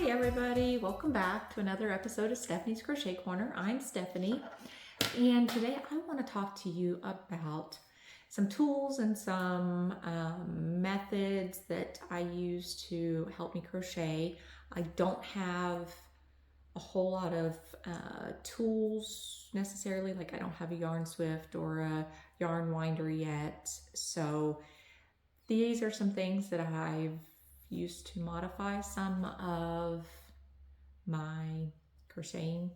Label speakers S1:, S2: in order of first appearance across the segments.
S1: Hi everybody, welcome back to another episode of Stephanie's Crochet Corner. I'm Stephanie, and today I want to talk to you about some tools and some methods that I use to help me crochet. I don't have a whole lot of tools necessarily, like I don't have a yarn swift or a yarn winder yet, so these are some things that I've used to modify some of my crocheting.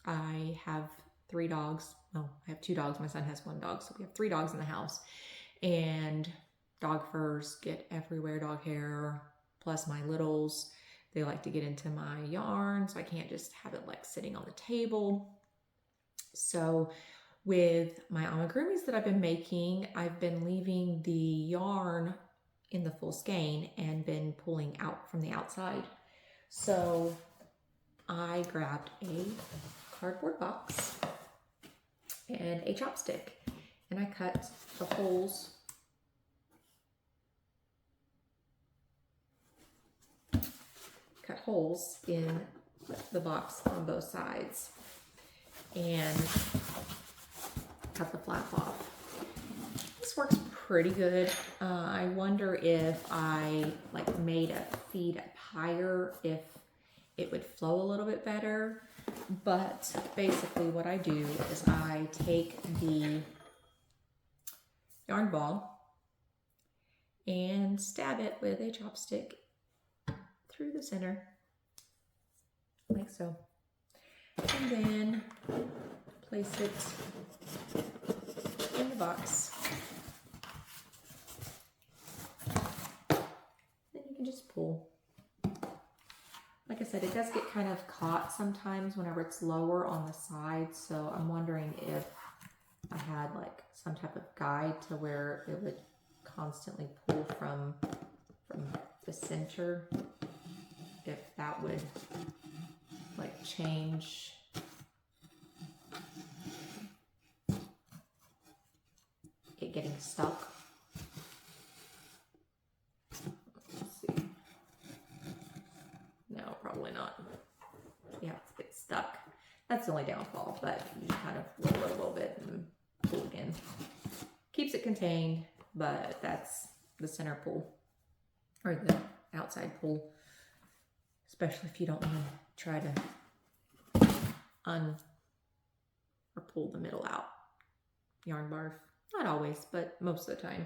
S1: I have 3 dogs. Well, I have 2 dogs. My son has 1 dog, so we have 3 dogs in the house. And dog furs get everywhere, dog hair, plus my littles. They like to get into my yarn, so I can't just have it like sitting on the table. So with my amigurumis that I've been making, I've been leaving the yarn in the full skein and been pulling out from the outside. So I grabbed a cardboard box and a chopstick, and I cut the holes in the box on both sides and cut the flap off. This works pretty good. I wonder if I like made a feed up higher, if it would flow a little bit better. But basically what I do is I take the yarn ball and stab it with a chopstick through the center, like so. And then place it in the box. Then you can just pull. Like I said, it does get kind of caught sometimes whenever it's lower on the side, so I'm wondering if I had like some type of guide to where it would constantly pull from the center, if that would like change it getting stuck. Let's see. No, probably not. Yeah, it gets stuck. That's the only downfall, but you kind of roll it a little bit and pull again. Keeps it contained, but that's the center pull, or the outside pull, especially if you don't want to try to or pull the middle out. Yarn barf, not always, but most of the time.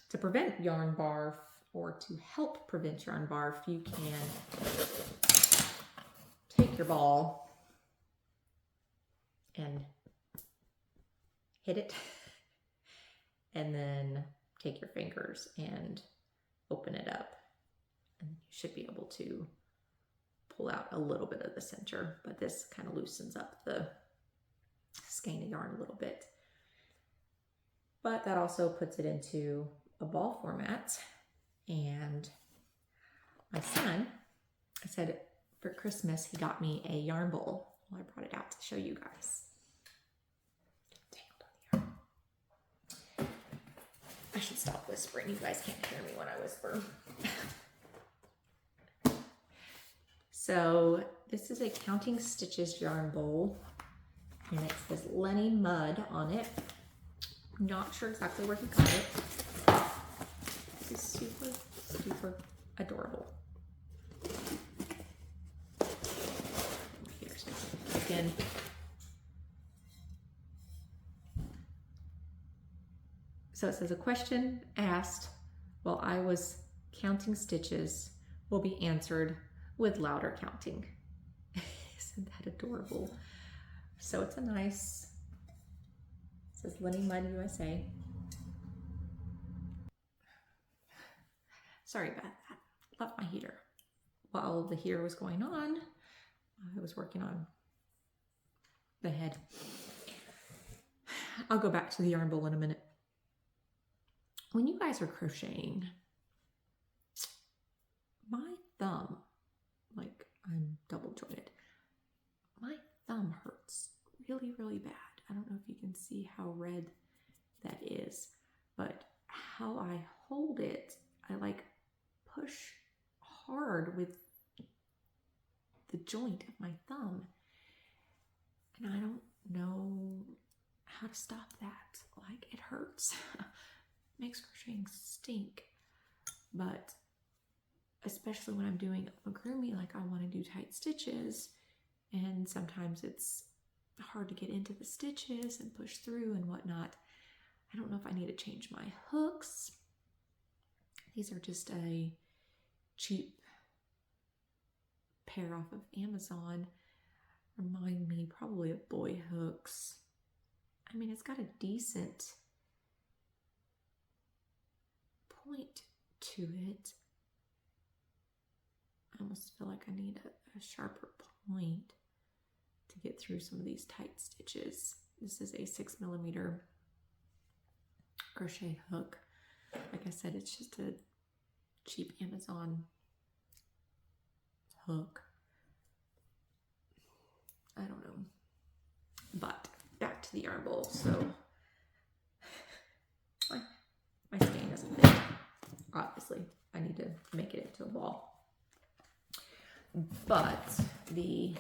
S1: To prevent yarn barf, or to help prevent yarn barf, you can take your ball and hit it, and then take your fingers and open it up, and you should be able to pull out a little bit of the center, but this kind of loosens up the skein of yarn a little bit. But that also puts it into a ball format. And my son, I said for Christmas, he got me a yarn bowl. Well, I brought it out to show you guys. Tangled on the yarn. I should stop whispering. You guys can't hear me when I whisper. So this is a Counting Stitches yarn bowl, and it says Lenny Mud on it. Not sure exactly where he got it. It's super, super adorable. Here's again. So it says, a question asked while I was counting stitches will be answered with louder counting. Isn't that adorable? So it's a nice, it says Lenny Mud USA. Sorry about that. Left my heater. While the heater was going on, I was working on the head. I'll go back to the yarn bowl in a minute. When you guys are crocheting, my thumb, like I'm double jointed, my thumb hurts really, really bad. I don't know if you can see how red that is, but how I hold it, I like push hard with joint of my thumb. And I don't know how to stop that. Like, it hurts. Makes crocheting stink. But especially when I'm doing amigurumi, like I want to do tight stitches, and sometimes it's hard to get into the stitches and push through and whatnot. I don't know if I need to change my hooks. These are just a cheap pair off of Amazon. Remind me probably of boy hooks. I mean, it's got a decent point to it. I almost feel like I need a sharper point to get through some of these tight stitches. This is a 6mm crochet hook. Like I said, it's just a cheap Amazon hook. I don't know. But back to the yarn bowl. So my skein doesn't fit. Obviously, I need to make it into a ball. But the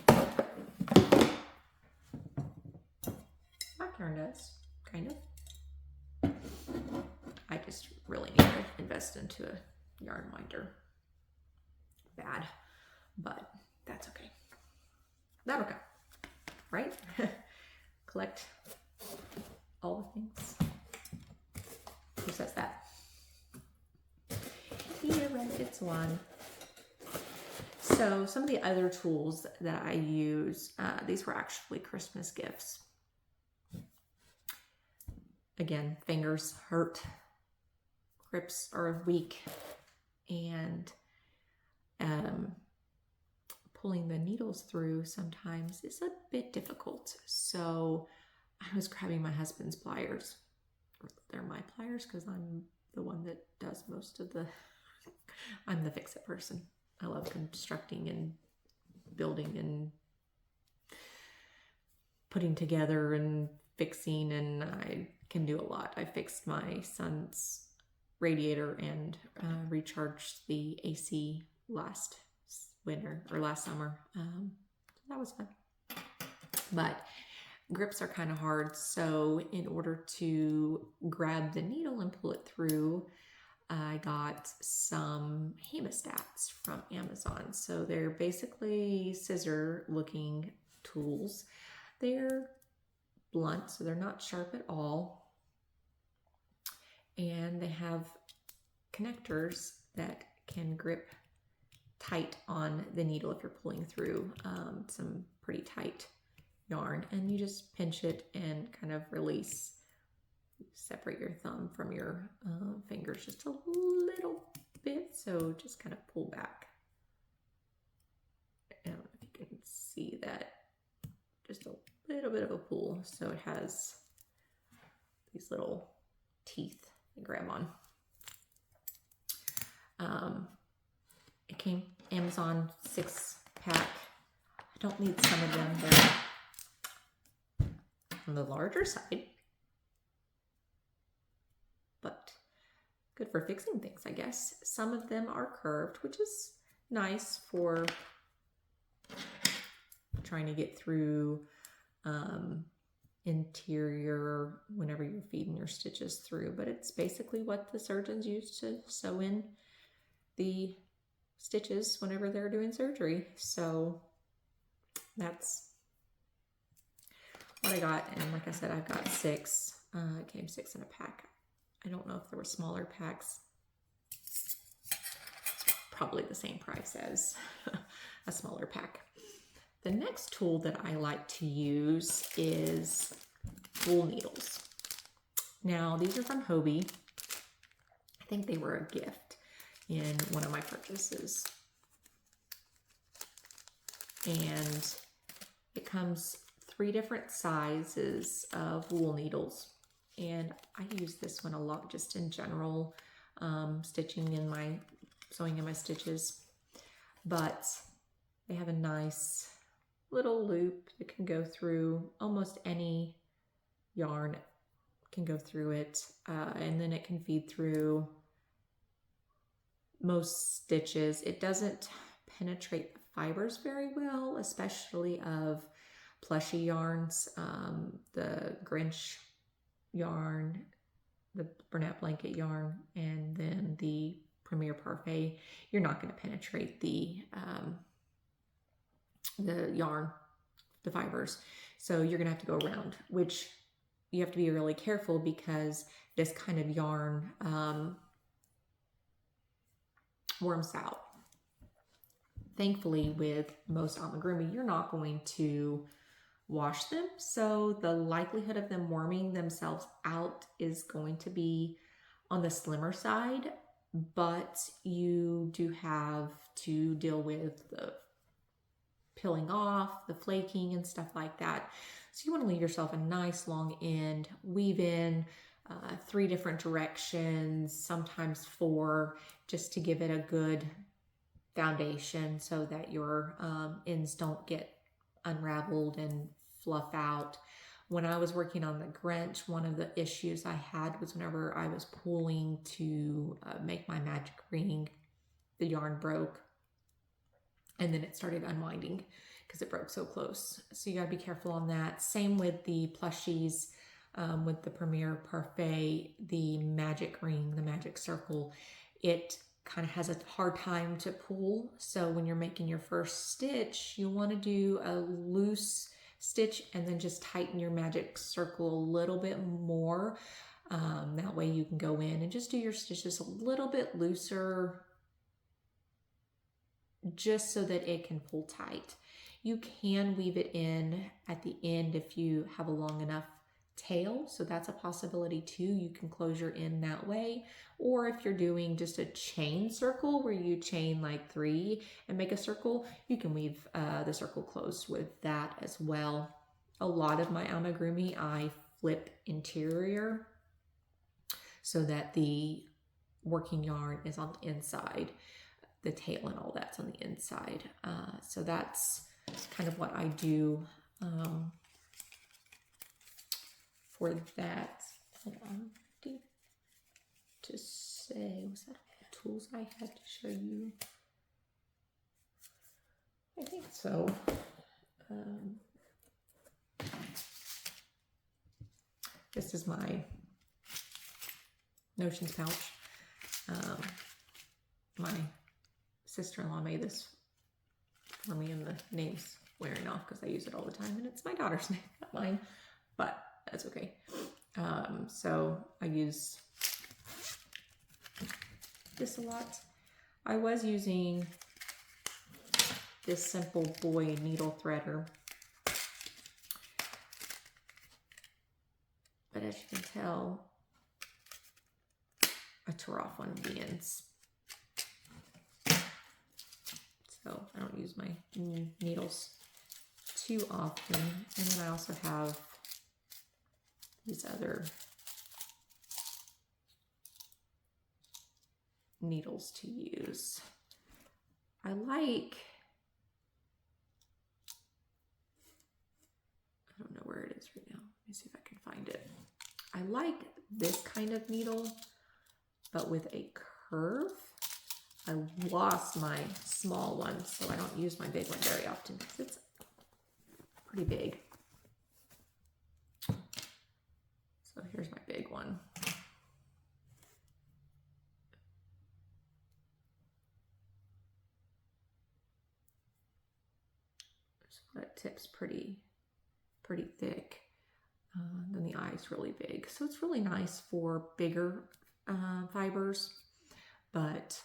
S1: black yarn does, kind of. I just really need to invest into a yarn winder. Bad, but that's okay. That'll come, right? Collect all the things. Who says that? Yeah, right, it's one. So some of the other tools that I use, these were actually Christmas gifts. Again, fingers hurt, grips are weak, and pulling the needles through sometimes is a bit difficult. So I was grabbing my husband's pliers. They're my pliers because I'm the one that does most of the, I'm the fix-it person. I love constructing and building and putting together and fixing, and I can do a lot. I fixed my son's radiator and recharged the AC last winter or last summer. So that was fun. But grips are kind of hard, so in order to grab the needle and pull it through, I got some hemostats from Amazon. So they're basically scissor looking tools. They're blunt, so they're not sharp at all. And they have connectors that can grip tight on the needle if you're pulling through some pretty tight yarn. And you just pinch it and kind of release. Separate your thumb from your fingers just a little bit, so just kind of pull back. I don't know if you can see that, just a little bit of a pull. So it has these little teeth to grab on. It came Amazon 6-pack. I don't need some of them. They're on the larger side, but good for fixing things, I guess. Some of them are curved, which is nice for trying to get through interior whenever you're feeding your stitches through, but it's basically what the surgeons use to sew in the stitches whenever they're doing surgery. So that's what I got, and like I said, I've got 6. It came 6 in a pack. I don't know if there were smaller packs. It's probably the same price as a smaller pack. The next tool that I like to use is wool needles. Now, these are from Hobie. I think they were a gift in one of my purchases. And it comes 3 different sizes of wool needles. And I use this one a lot just in general, sewing in my stitches. But they have a nice little loop that can go through almost any yarn, can go through it, and then it can feed through most stitches. It doesn't penetrate the fibers very well, especially of plushy yarns, the Grinch yarn, the Bernat blanket yarn, and then the Premier Parfait. You're not going to penetrate the yarn, the fibers. So you're going to have to go around, which you have to be really careful because this kind of yarn worms out. Thankfully, with most amigurumi, you're not going to wash them, so the likelihood of them worming themselves out is going to be on the slimmer side, but you do have to deal with the peeling off, the flaking and stuff like that. So you want to leave yourself a nice long end, weave in 3 different directions, sometimes 4, just to give it a good foundation so that your ends don't get unraveled and fluff out. When I was working on the Grinch, one of the issues I had was whenever I was pulling to make my magic ring, the yarn broke and then it started unwinding because it broke so close. So you gotta be careful on that. Same with the plushies, with the Premier Parfait, the magic ring, the magic circle. It kind of has a hard time to pull. So when you're making your first stitch, you want to do a loose stitch and then just tighten your magic circle a little bit more. That way you can go in and just do your stitches a little bit looser, just so that it can pull tight. You can weave it in at the end if you have a long enough tail, so that's a possibility too. You can close your end that way, or if you're doing just a chain circle where you chain like 3 and make a circle, you can weave the circle closed with that as well. A lot of my amigurumi I flip interior so that the working yarn is on the inside, the tail and all that's on the inside. So that's kind of what I do for that. Hold on, to say, was that all the tools I had to show you? I think so. This is my notions pouch. My sister-in-law made this for me, and the name's wearing off because I use it all the time, and it's my daughter's name, not mine, but that's okay. So I use this a lot. I was using this Simple Boy needle threader, but as you can tell, I tore off one of the ends. So I don't use my needles too often. And then I also have these other needles to use. I don't know where it is right now. Let me see if I can find it. I like this kind of needle, but with a curve. I lost my small one, so I don't use my big one very often because it's pretty big. So here's my big one. So that tip's pretty thick. Then the eye's really big. So it's really nice for bigger fibers, but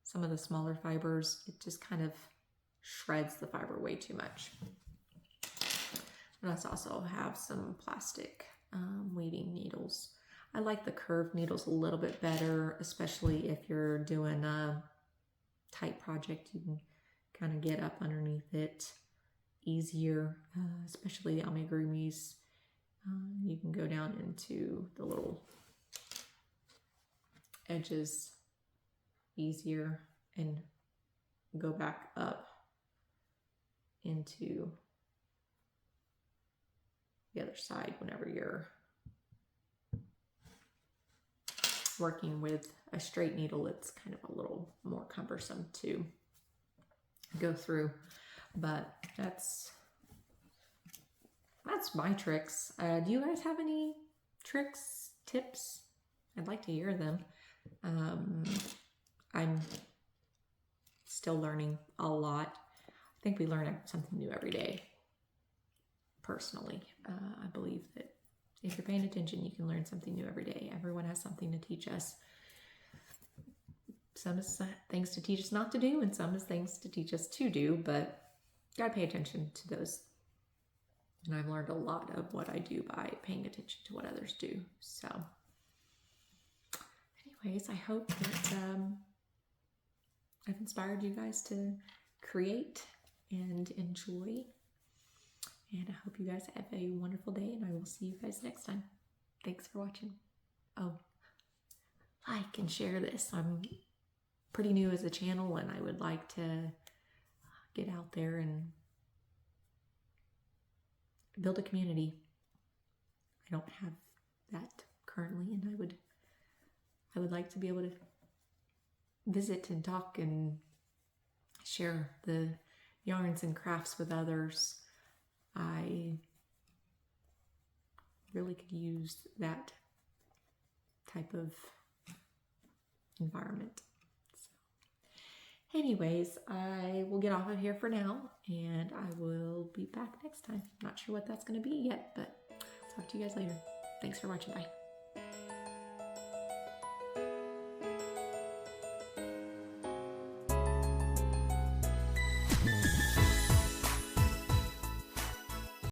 S1: some of the smaller fibers, it just kind of shreds the fiber way too much. And I also have some plastic weaving needles. I like the curved needles a little bit better, especially if you're doing a tight project. You can kind of get up underneath it easier, especially the amigurumis. You can go down into the little edges easier and go back up into the other side whenever you're working with a straight needle. It's kind of a little more cumbersome to go through. But that's my tricks. Do you guys have any tricks, tips? I'd like to hear them. I'm still learning a lot. I think we learn something new every day. Personally, I believe that if you're paying attention, you can learn something new every day. Everyone has something to teach us. Some is things to teach us not to do, and some is things to teach us to do, but gotta pay attention to those. And I've learned a lot of what I do by paying attention to what others do. So anyways, I hope that I've inspired you guys to create and enjoy. And I hope you guys have a wonderful day, and I will see you guys next time. Thanks for watching. Oh, like and share this. I'm pretty new as a channel, and I would like to get out there and build a community. I don't have that currently, and I would like to be able to visit and talk and share the yarns and crafts with others. I really could use that type of environment. So, anyways, I will get off of here for now, and I will be back next time. Not sure what that's going to be yet, but talk to you guys later. Thanks for watching. Bye.